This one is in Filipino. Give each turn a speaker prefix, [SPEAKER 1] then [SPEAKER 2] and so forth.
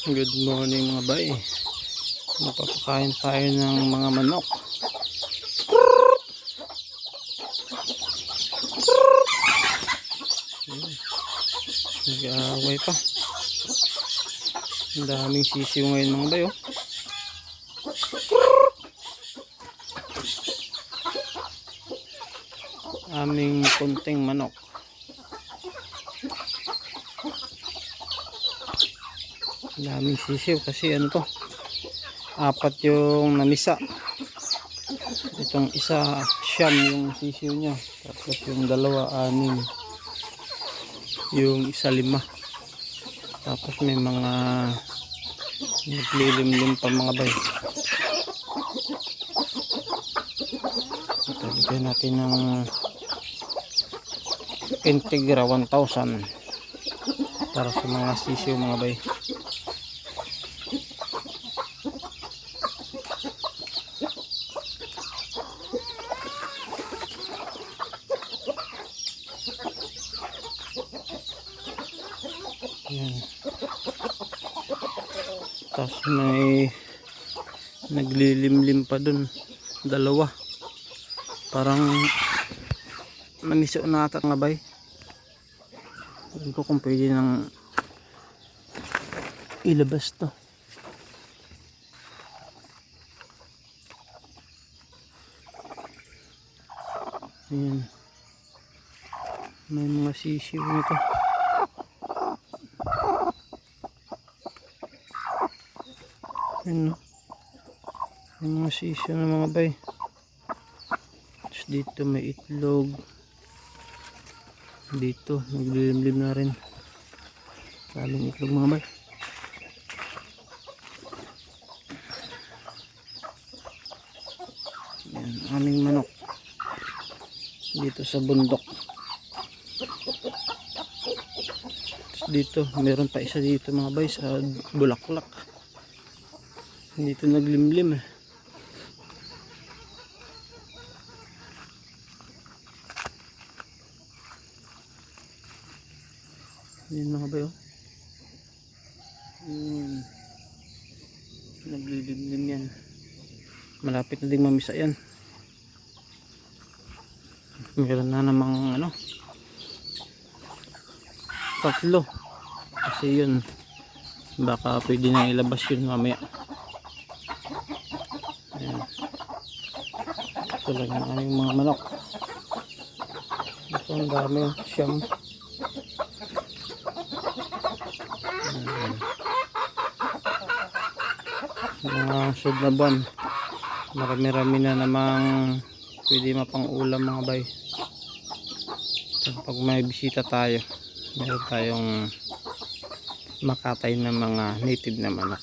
[SPEAKER 1] Good morning mga bay. Magpapakain tayo ng mga manok. Nag-aaway pa. Ang daming sisiw ngayon mga bay, oh. Aming kunting manok. Ang daming sisiw kasi ano to, apat yung namisa. Itong isa siyam yung sisiw niya, tapos yung dalawa anim, yung isa lima, tapos may mga naglilimlim pa mga bay. Italagay natin ng Integra 1000 para sa mga sisiw mga bay. Yan. Tapos may naglilimlim pa dun, dalawa, parang namiso na ata nga bay. Hindi ko kung pwede nang ilabas to. Ayan, may mga sisiw nito. Ayan, no? May mga sisiw na mga bay. Tapos dito may itlog. Dito naglilimlim na rin, daming itlog mga bay. Yan, aming manok dito sa bundok. Tapos dito meron pa isa dito mga bay sa bulaklak. Dito naglimlim eh. Yan mga bay, oh. Naglilimlim yan. Malapit na ding mamisa yan. Meron na namang ano, tatlo. Kasi yun, baka pwede na ilabas yun mamaya. Ayan. Ito lang yung aming mga manok. Ito ang dami, siyam. Mga sud na buwan, marami-rami na namang pwede mapang ulam mga bay. Pag may bisita tayo, meron tayong makatay na mga native na manok.